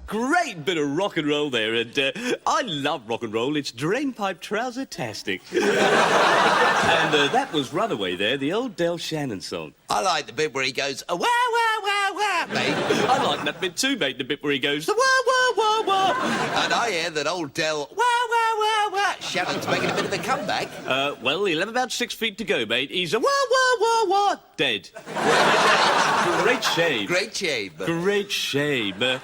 Great bit of rock and roll there, and I love rock and roll. It's drainpipe trouser-tastic. And that was Runaway there, the old Del Shannon song. I like the bit where he goes, wah, wah, wah, wah, mate. I like that bit too, mate, the bit where he goes, wah, wah, wah, wah. And I hear that old Del, wah, wah, wah, wah. Shannon's making a bit of a comeback. Well, he'll have about 6 feet to go, mate. He's a wah, wah, wah, wah, dead. Great shame. Great shame. Great shame. But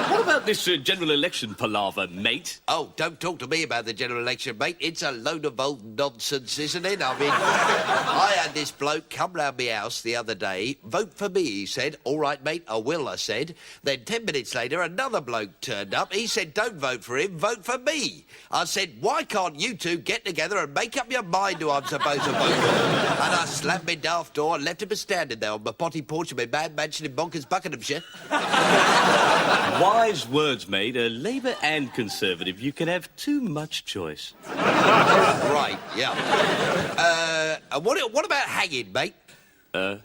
what about this general election palaver, mate? Oh, don't talk to me about the general election, mate. It's a load of old nonsense, isn't it? I mean, I had this bloke come round my house the other day. Vote for me, he said. All right, mate, I will, I said. Then 10 minutes later, another bloke turned up. He said, don't vote for him, vote for me. I said, why can't you two get together and make up your mind who I'm supposed to vote for? And I slammed my daft door and left him standing there on my potty porch of my mad mansion in Bonkers, Buckinghamshire. Wise words, mate. Labour and Conservative. You can have too much choice. Right, yeah. What about hanging, mate? Hanging?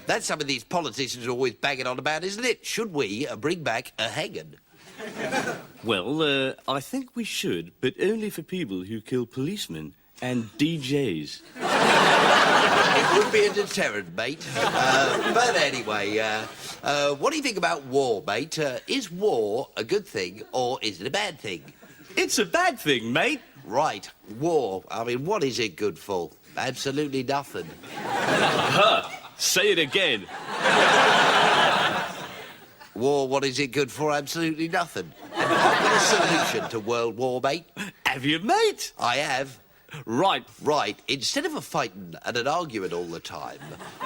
That's some of these politicians are always banging on about, isn't it? Should we bring back a hanging? Well, I think we should, but only for people who kill policemen and DJs. It would be a deterrent, mate. But anyway, what do you think about war, mate? Is war a good thing or is it a bad thing? It's a bad thing, mate. Right, war. I mean, what is it good for? Absolutely nothing. Say it again. War, what is it good for? Absolutely nothing. And I've got a solution to world war, mate. Have you, mate? I have. Right. Right. Instead of a fighting and an arguing all the time,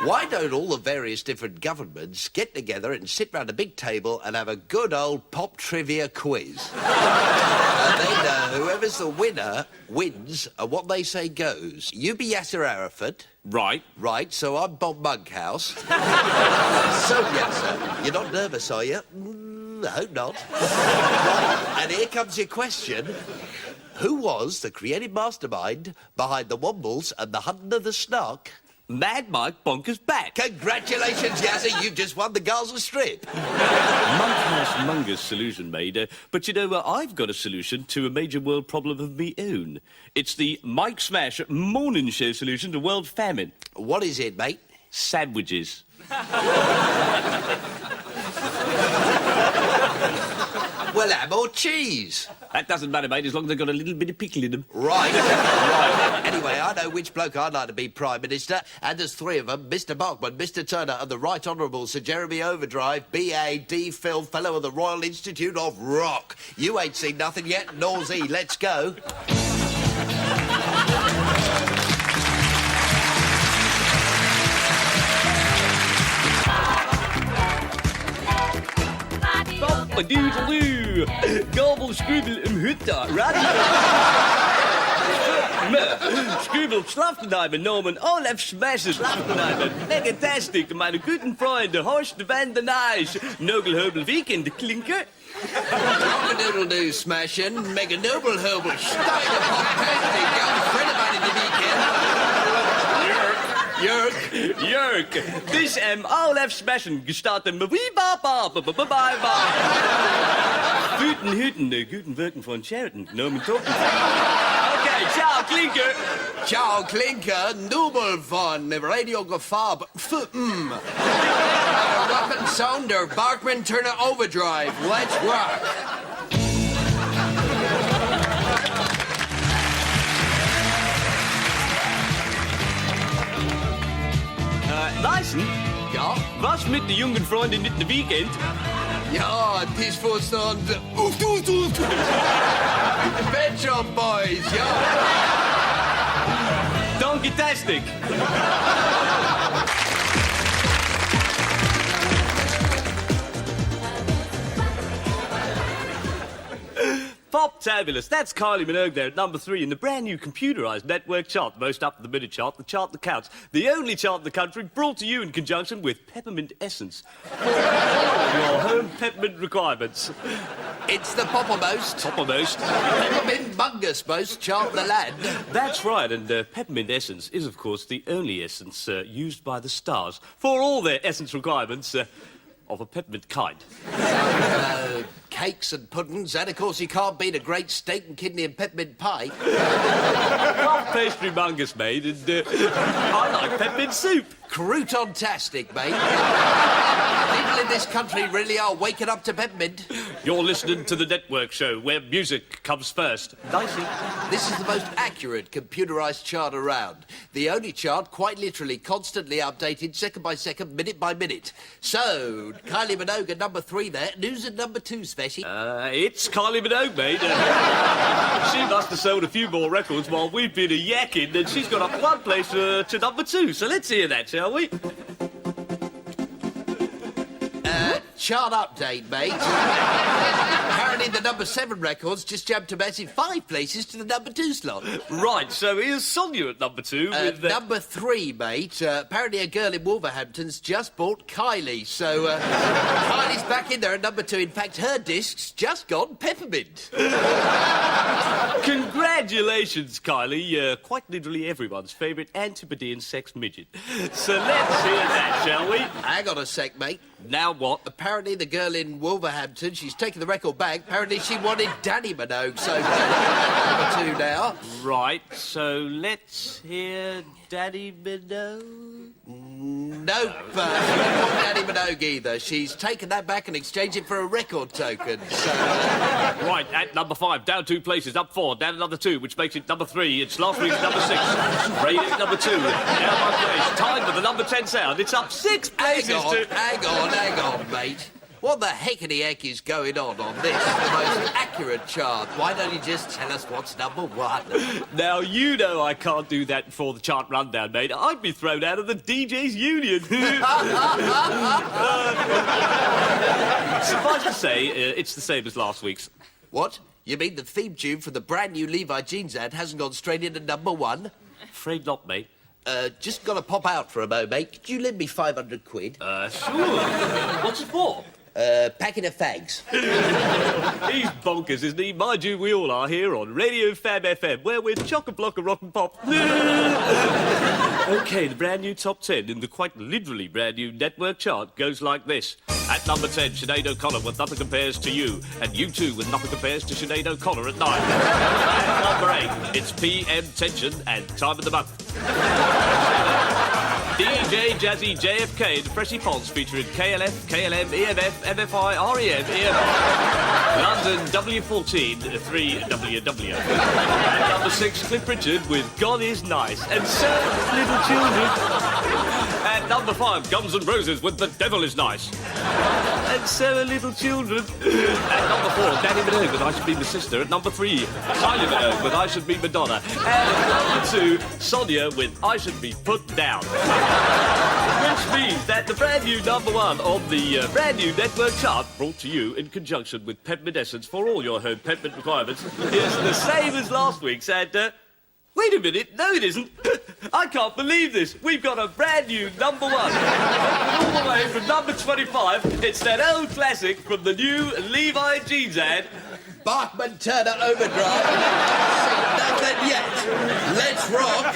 why don't all the various different governments get together and sit round a big table and have a good old pop trivia quiz? And then whoever's the winner wins, and what they say goes. You be Yasser Arafat. Right. Right, so I'm Bob Monkhouse. So, Yasser, you're not nervous, are you? I hope not. Right, and here comes your question. Who was the creative mastermind behind the Wombles and the Hunting of the Snark? Mad Mike Bonkers back. Congratulations, Yazzie. You've just won the Gaza Strip. Monkhouse Munger's solution, mate. But you know, I've got a solution to a major world problem of me own. It's the Mike Smash morning show solution to world famine. What is it, mate? Sandwiches. Well, ham or cheese? That doesn't matter, mate, as long as they've got a little bit of pickle in them. Right. Right. Anyway, I know which bloke I'd like to be Prime Minister, and there's three of them, Mr Bachman, Mr Turner and the Right Honourable Sir Jeremy Overdrive, B.A.D. Phil, Fellow of the Royal Institute of Rock. You ain't seen nothing yet, nor's he. Let's go. Doodaloo, gobble scribble hutta, radio. Scribble Schlaftenheimer, Norman, Olaf Smashes, Schlaftenheimer, Megatastic, meine guten Freunde, Horst van der Nijs, Nogelhobel Weekend, Klinker. Cock-a-doodle-doo, smashing, Mega-noble-hobel, Steiner-pop-tastic, young friend of mine in the weekend. Jörg, this Olaf Smashen gestartet mit Wee-ba-ba-ba-ba-ba-ba. Hüten, guten Wirken von Sheraton, Norman Toppen. Okay, ciao, Klinker. Ciao, Klinker, Nubel von Radio Gefahr. Weapon Sounder, Bachman Turner Overdrive. Let's rock. Nicey? Ja? Was mit der jungen Freundin in der Weekend? Ja, die Vorstand. Pet Shop Boys, ja. Donkey-tastic. Pop-tabulous. That's Kylie Minogue there at number 3 in the brand new computerised network chart, the most up-to-the-minute chart, the chart that counts, the only chart in the country brought to you in conjunction with Peppermint Essence. Your home peppermint requirements. It's the poppermost, Toppermost. peppermint mungus most chart in the land. That's right, and peppermint essence is, of course, the only essence used by the stars for all their essence requirements of a peppermint kind. Cakes and puddings, and of course you can't beat a great steak and kidney and peppermint pie. Puff pastry mungus made, and I like peppermint soup. Crouton-tastic, mate. People in this country really are waking up to peppermint. You're listening to the network show where music comes first. Nicey. This is the most accurate computerised chart around. The only chart quite literally constantly updated second by second, minute by minute. So, Kylie Minogue at number 3 there. Who's at number 2, Smashey? It's Kylie Minogue, mate. She must have sold a few more records while we've been a-yakking, and she's got up one place to number 2. So let's hear that, shall we? Chart update, mate. Apparently the number 7 records just jumped a massive 5 places to the number 2 slot. Right, so here's Sonia at number 2 with... Number 3, mate. Apparently a girl in Wolverhampton's just bought Kylie, so Kylie's back in there at number 2. In fact, her disc's just gone peppermint. Congratulations, Kylie. Quite literally everyone's favourite Antipodean sex midget. So let's hear that, shall we? Hang on a sec, mate. Now what? Apparently the girl in Wolverhampton, she's taken the record back. Apparently she wanted Danny Minogue, so number 2 now. Right, so let's hear Daddy Minogue. Nope, not Danny Minogue either. She's taken that back and exchanged it for a record token, so... Right, at number 5, down 2 places, up 4, down another 2, which makes it number 3. It's last week's number 6. Straight at number 2, down 1 place, tied with the number 10 sound. It's up 6 places Hang on, mate. What the heckity-heck is going on this? The most accurate chart. Why don't you just tell us what's number 1? Now, you know I can't do that before the chart rundown, mate. I'd be thrown out of the DJ's union. Suffice to say, it's the same as last week's. What? You mean the theme tune for the brand new Levi jeans ad hasn't gone straight into number 1? Afraid not, mate. Just gotta pop out for a moment, mate. Could you lend me 500 quid? Sure. What's it for? Packet of fags. He's bonkers, isn't he? Mind you, we all are here on Radio Fab FM, where we're chock-a-block of rock and pop. OK, the brand new top 10 in the quite literally brand new network chart goes like this. At number 10, Sinead O'Connor with Nothing Compares to You, and U2 with Nothing Compares to Sinead O'Connor at 9. At number 8, it's PM Tension and Time of the Month. DJ Jazzy JFK and Freshie Ponds featuring KLF, KLM, EMF, MFI, REM, EMF. London W14 3WW. At number 6, Cliff Richard with God Is Nice and So Little Children. At number 5, Guns N' Roses with The Devil Is Nice. And So Little Children. At number 4, Danny Minogue with I Should Be My Sister. At number 3, Kylie Minogue with I Should Be Madonna. And at number 2, Sonia with I Should Be Put Down. Which means that the brand new number 1 on the brand new network chart, brought to you in conjunction with Peppermint Essence for all your home peppermint requirements, is the same as last week's. And wait a minute, no it isn't. I can't believe this. We've got a brand new number 1. All the way from number 25, it's that old classic from the new Levi jeans ad. Bachman Turner Overdrive. Nothing yet. Let's rock.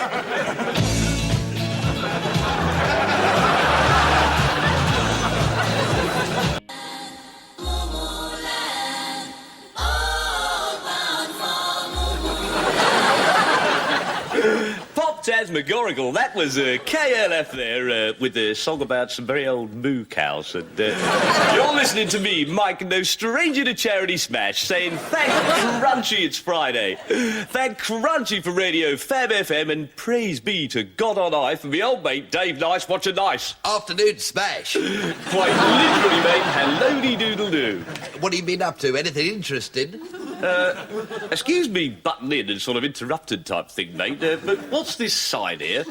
Phantasmagorical. That was KLF there with a song about some very old moo cows. And you're listening to me, Mike, no stranger to Charity Smash, saying thank Crunchy it's Friday. Thank Crunchy for Radio Fab FM, and praise be to God on high for me old mate Dave Nice watching Nice. Afternoon Smash. Quite literally, mate. Hello-de-doodle-doo. What have you been up to? Anything interesting? Excuse me butting in and sort of interrupted type thing, mate, but what's this sign here?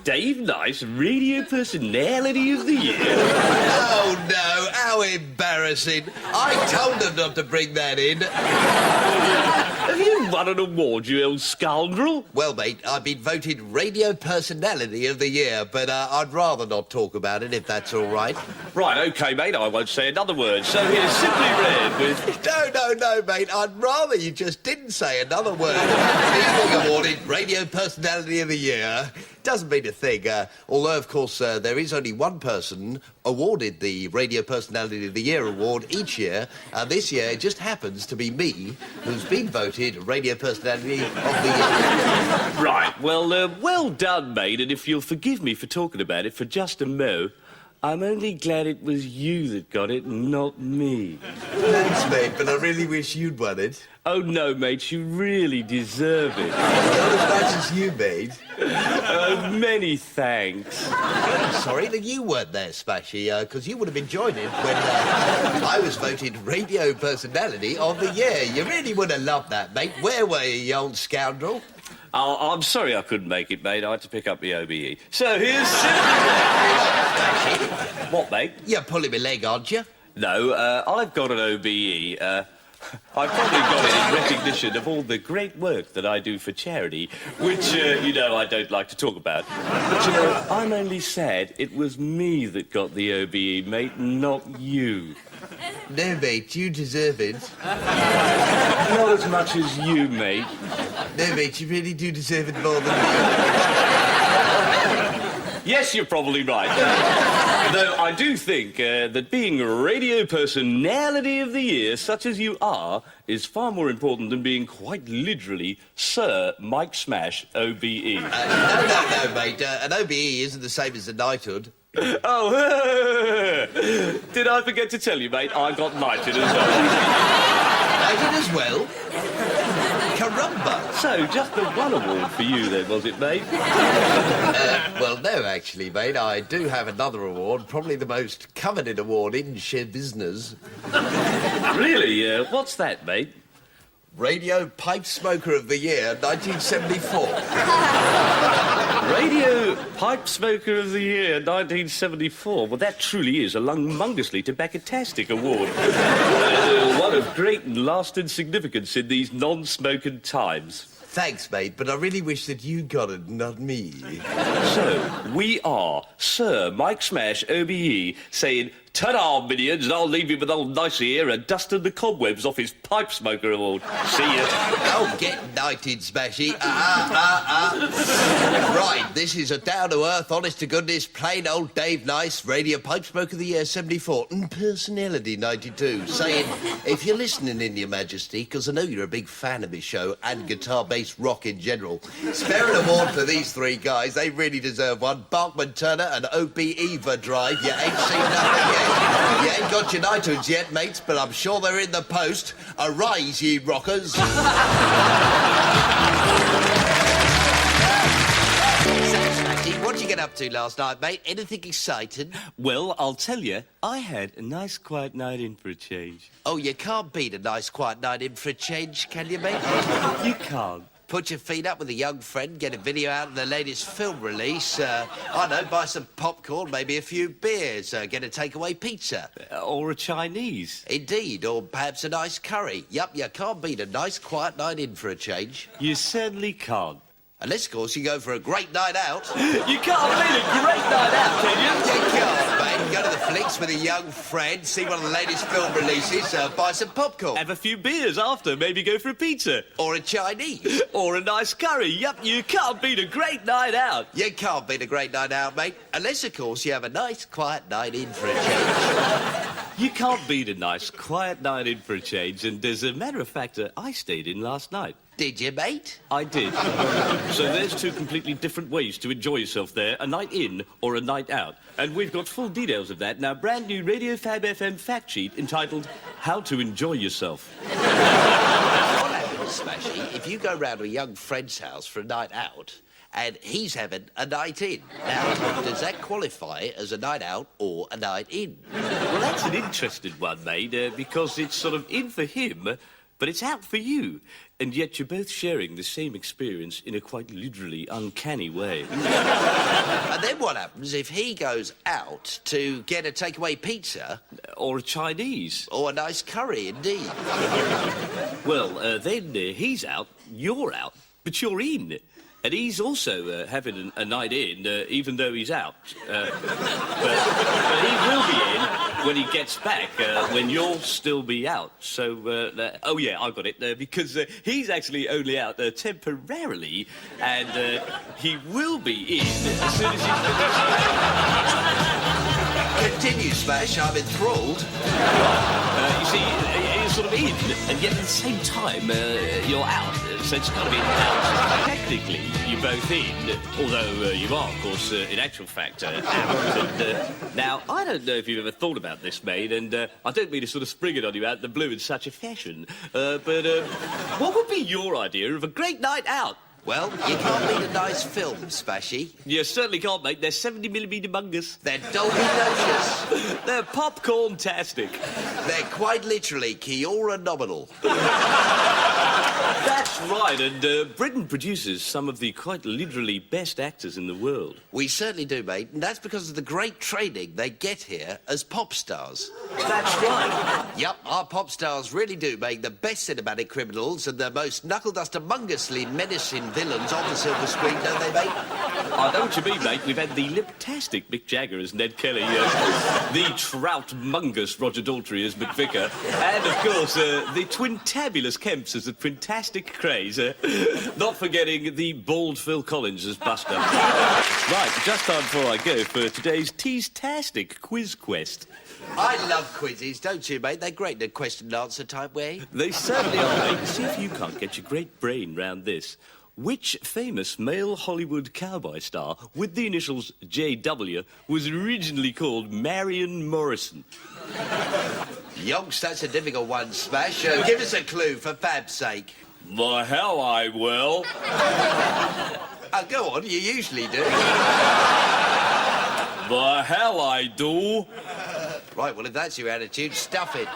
Dave Nice, Radio Personality of the Year. Oh, no, how embarrassing. I told them not to bring that in. Have you won an award, you old scoundrel? Well, mate, I've been voted Radio Personality of the Year, but I'd rather not talk about it, if that's all right. Right, OK, mate, I won't say another word. So here's Simply Red with... No, mate, I'd rather you just didn't say another word. Being awarded Radio Personality of the Year doesn't mean a thing, although, of course, there is only one person awarded the Radio Personality of the Year award each year, and this year it just happens to be me who's been voted Radio Personality of the Year. Right, well, well done, mate, and if you'll forgive me for talking about it for just a mo, I'm only glad it was you that got it, not me. Thanks, mate, but I really wish you'd won it. Oh, no, mate, you really deserve it. Not as much as you, mate. Oh, many thanks. Sorry that you weren't there, Smashey, because you would have enjoyed it when I was voted Radio Personality of the Year. You really would have loved that, mate. Where were you, you old scoundrel? Oh, I'm sorry I couldn't make it, mate. I had to pick up the OBE. So here's... What, mate? You're pulling my leg, aren't you? No, I've got an OBE. I've probably got it in recognition of all the great work that I do for charity, which, you know, I don't like to talk about. But, you know, I'm only sad it was me that got the OBE, mate, not you. No, mate, you deserve it. Not as much as you, mate. No, mate, you really do deserve it more than me. Yes, you're probably right. Though I do think that being Radio Personality of the Year, such as you are, is far more important than being quite literally Sir Mike Smash OBE. No, mate. An OBE isn't the same as a knighthood. Oh, did I forget to tell you, mate? I got knighted as well. Knighted as well? Caramba! So, just the one award for you then, was it, mate? Well, no, actually, mate. I do have another award, probably the most coveted award in show business. Really? What's that, mate? Radio Pipe Smoker of the Year, 1974. Radio Pipe Smoker of the Year, 1974. Well, that truly is a humongously tobacco-tastic award. One of great and lasting significance in these non-smoking times. Thanks, mate, but I really wish that you got it, not me. So, we are Sir Mike Smash OBE saying, ta-da, minions, and I'll leave you with old Nicey here and dusting the cobwebs off his Pipe Smoker Award. See ya. Oh, get knighted, Smashy. Right, this is a down-to-earth, honest-to-goodness, plain old Dave Nice, Radio Pipe Smoker of the Year 74, and Personality 92, saying, if you're listening in, Your Majesty, because I know you're a big fan of my show and guitar-based rock in general, spare an award for these three guys. They really deserve one. Barkman Turner and OBE Drive. You ain't seen nothing yet. You ain't got your iTunes yet, mates, but I'm sure they're in the post. Arise, ye rockers. So, Smashy, what'd you get up to last night, mate? Anything exciting? Well, I'll tell you, I had a nice quiet night in for a change. Oh, you can't beat a nice quiet night in for a change, can you, mate? You can't. Put your feet up with a young friend, get a video out of the latest film release, I don't know, buy some popcorn, maybe a few beers, get a takeaway pizza. Or a Chinese. Indeed, or perhaps a nice curry. Yup, you can't beat a nice quiet night in for a change. You certainly can't. Unless, of course, you go for a great night out. You can't beat a great night out, can you? You can't, mate. Go to the flicks with a young friend, see one of the latest film releases, buy some popcorn. Have a few beers after, maybe go for a pizza. Or a Chinese. Or a nice curry. Yup, you can't beat a great night out. You can't beat a great night out, mate. Unless, of course, you have a nice quiet night in for a change. You can't beat a nice quiet night in for a change, and as a matter of fact, I stayed in last night. Did you, mate? I did. So there's two completely different ways to enjoy yourself there, a night in or a night out. And we've got full details of that in our brand new Radio Fab FM fact sheet entitled How to Enjoy Yourself. What happens, Smashy, if you go round to a young friend's house for a night out and he's having a night in? Now, does that qualify as a night out or a night in? Well, that's an interesting one, mate, because it's sort of in for him, but it's out for you. And yet you're both sharing the same experience in a quite literally uncanny way. And then what happens if he goes out to get a takeaway pizza? Or a Chinese. Or a nice curry, indeed. Well, then he's out, you're out, but you're in. And he's also having a night in, even though he's out. But he will be in when he gets back, when you'll still be out. So, oh yeah, I got it, because he's actually only out temporarily, and he will be in as soon as he Continue, Smash, I'm enthralled. you see, you're sort of in, and yet at the same time, you're out. So it's kind of in out. Technically, you're both in, although you are, of course, in actual fact, out. And, now, I don't know if you've ever thought about this, mate, and I don't mean to sort of spring it on you out of the blue in such a fashion, but what would be your idea of a great night out? Well, you can't beat a nice film, Smashey. You certainly can't, mate. They're 70mm mungus. They're Dolby-licious. They're popcorn-tastic. They're quite literally Kiora nominal. That's right, and Britain produces some of the quite literally best actors in the world. We certainly do, mate, and that's because of the great training they get here as pop stars. That's right. Yup, our pop stars really do make the best cinematic criminals and the most knuckle-duster-mungously menacing villains on the silver screen, don't they, mate? I know what you mean, mate. We've had the lip-tastic Mick Jagger as Ned Kelly, the trout-mungus Roger Daltrey as McVicker, and, of course, the twin-tabulous Kemps as the twintastic Craze, not forgetting the bald Phil Collins as Buster. Right, just time before I go for today's Tease-tastic quiz quest. I love quizzes, don't you, mate? They're great in a question-and-answer type way. They certainly are, mate. See if you can't get your great brain round this. Which famous male Hollywood cowboy star with the initials JW was originally called Marion Morrison? Yonks, that's a difficult one, Smash. Give us a clue, for fab's sake. The hell I will. Go on, you usually do. The hell I do. Right, well, if that's your attitude, stuff it.